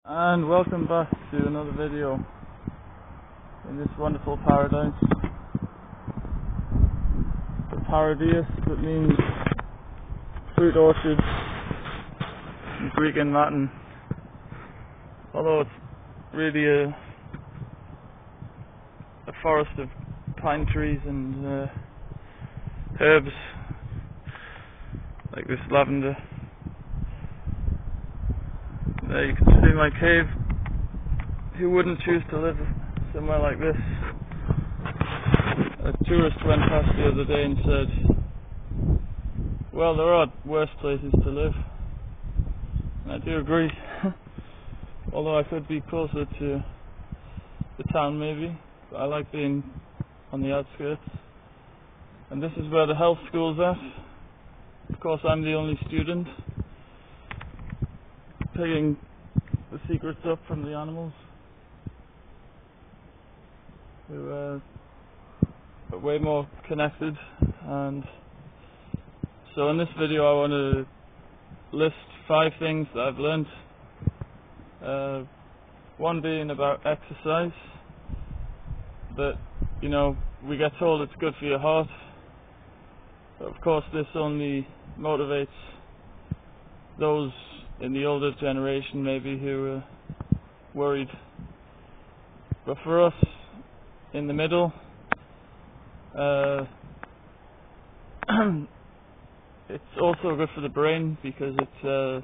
And welcome back to another video in this wonderful paradise. The Paradies, that means fruit orchard in Greek and Latin. Although it's really a forest of pine trees and herbs like this lavender. There you can see my cave. Who wouldn't choose to live somewhere like this? A tourist went past the other day and said, well, there are worse places to live. And I do agree. Although I could be closer to the town maybe. But I like being on the outskirts. And this is where the health school's at. Of course, I'm the only student. Picking the secrets up from the animals who are way more connected. And so in this video I want to list 5 things that I've learned. One being about exercise, that we get told it's good for your heart, but of course this only motivates those in the older generation maybe who are worried. But for us in the middle, it's also good for the brain because it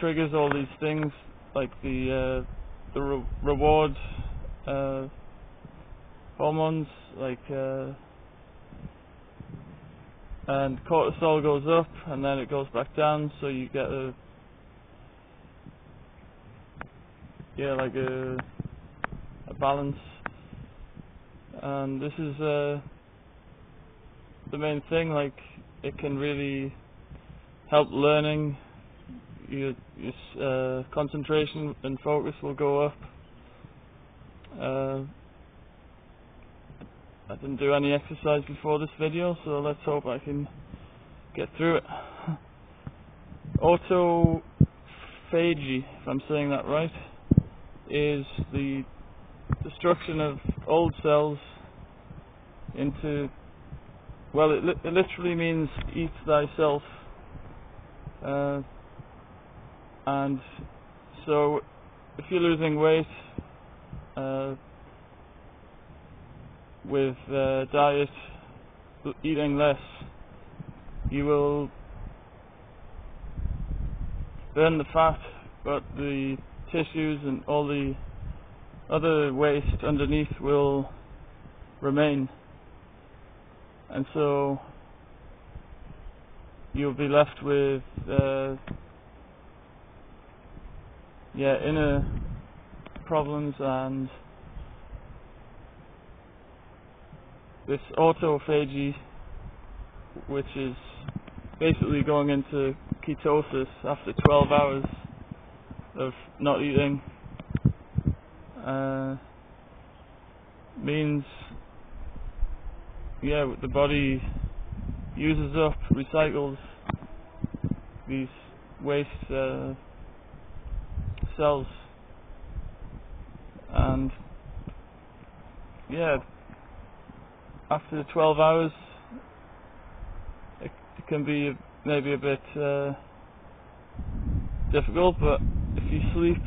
triggers all these things like the reward hormones, like and cortisol goes up and then it goes back down, so you get a balance. And this is the main thing, like it can really help learning. Your concentration and focus will go up. I didn't do any exercise before this video, so let's hope I can get through it. Autophagy, if I'm saying that right, is the destruction of old cells into, well, it literally means eat thyself. And so if you're losing weight with diet, eating less, you will burn the fat, but the tissues and all the other waste underneath will remain, and so you'll be left with inner problems. And this autophagy, which is basically going into ketosis after 12 hours of not eating, means the body uses up, recycles these waste cells, and after 12 hours it can be maybe a bit difficult, but if you sleep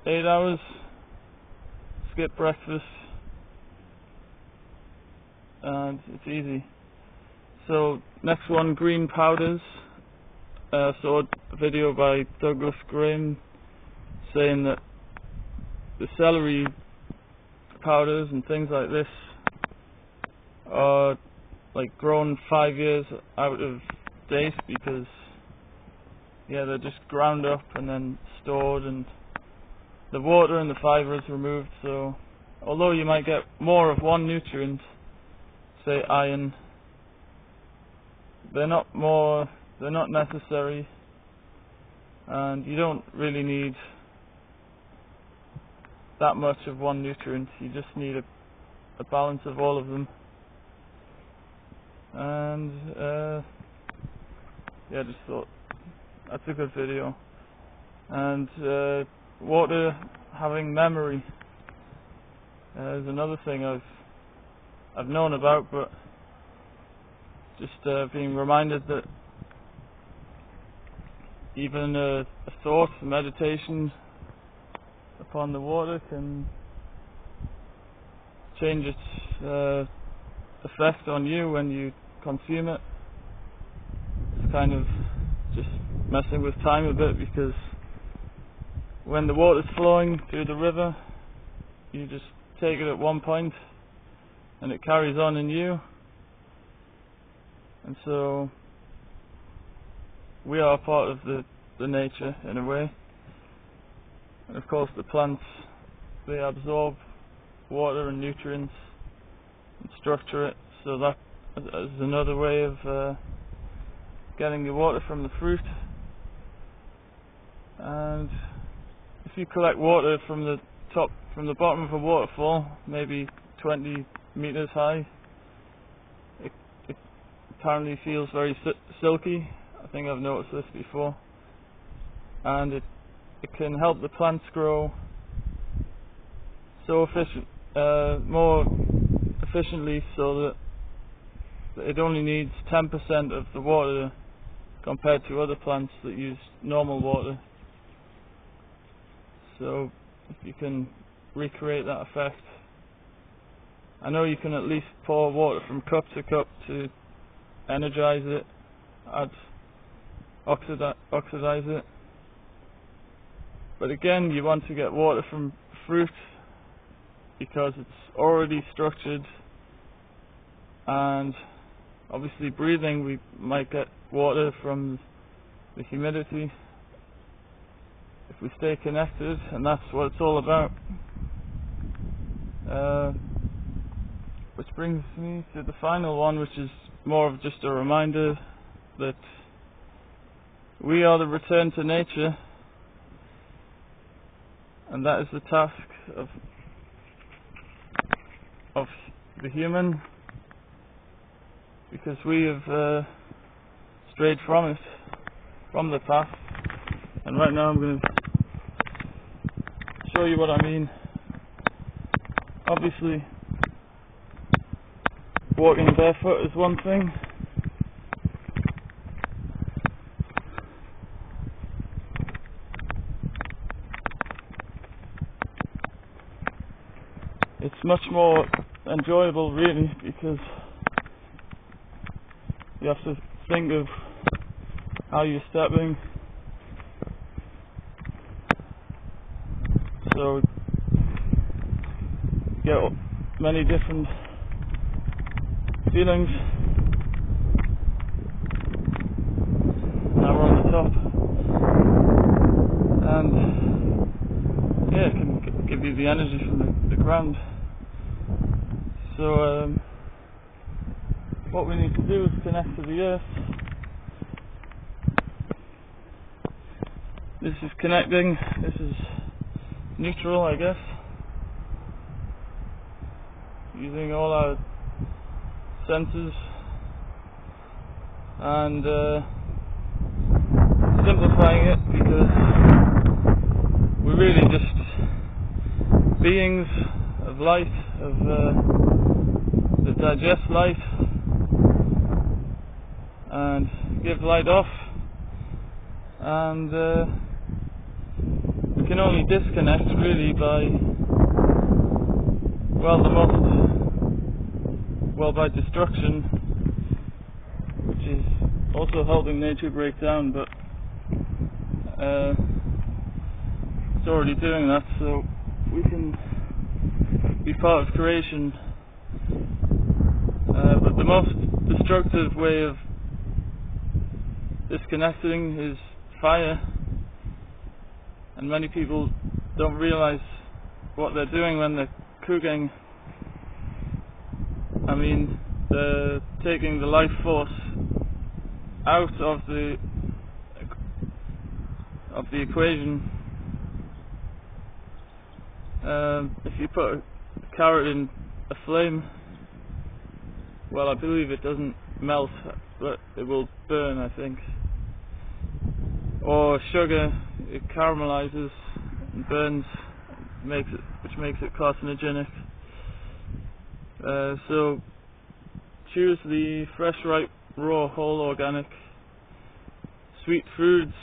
8 hours, skip breakfast, and it's easy. So next one, green powders. I saw a video by Douglas Graham saying that the celery powders and things like this are like grown 5 years out of date because they're just ground up and then stored, and the water and the fibre is removed. So although you might get more of one nutrient, say iron, they're not necessary, and you don't really need that much of one nutrient. You just need a balance of all of them. And just thought That's a good video. And water having memory is another thing I've known about, but just being reminded that even a thought, a meditation upon the water can change its effect on you when you consume it. It's kind of just messing with time a bit, because when the water's flowing through the river, you just take it at one point and it carries on in you. And so we are part of the nature in a way. And of course the plants, they absorb water and nutrients and structure it, so that is another way of getting the water from the fruit. And if you collect water from the bottom of a waterfall, maybe 20 meters high, it apparently feels very silky. I think I've noticed this before, and it can help the plants grow so more efficiently, so that it only needs 10% of the water compared to other plants that use normal water. So if you can recreate that effect, I know you can at least pour water from cup to cup to energize it, oxidize it. But again, you want to get water from fruit because it's already structured, and obviously breathing, we might get water from the humidity if we stay connected, and that's what it's all about. Which brings me to the final one, which is more of just a reminder that we are the return to nature, and that is the task of the human, because we have strayed from it, from the path. And right now I'm going to show you what I mean. Obviously, walking barefoot is one thing. It's much more enjoyable, really, because you have to think of how you're stepping. So you get many different feelings. Now we're on the top, and yeah, it can give you the energy from the ground. So what we need to do is connect to the earth. This is connecting, this is neutral, I guess, using all our senses and simplifying it, because we're really just beings of light, that digest light and give light off, and we can only disconnect really by by destruction, which is also helping nature break down, but it's already doing that, so we can be part of creation. But the most destructive way of disconnecting is fire, and many people don't realize what they're doing when they're cooking. I mean, they're taking the life force out of the equation. If you put a carrot in a flame, well, I believe it doesn't melt, but it will burn, I think. or sugar, it caramelizes and burns, which makes it carcinogenic. So choose the fresh, ripe, raw, whole, organic, sweet foods.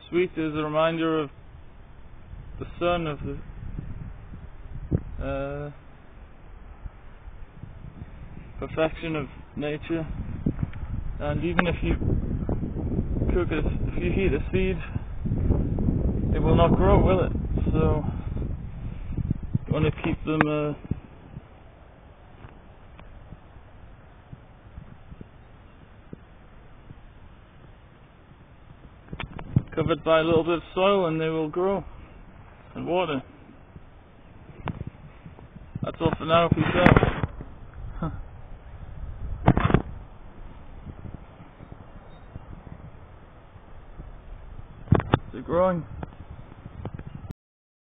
Sweet is a reminder of the sun, of the perfection of nature. And even if you cook it, if you heat a seed, it will not grow, will it? So you want to keep them covered by a little bit of soil, and they will grow, and water. That's all for now. Peace out. Is it growing?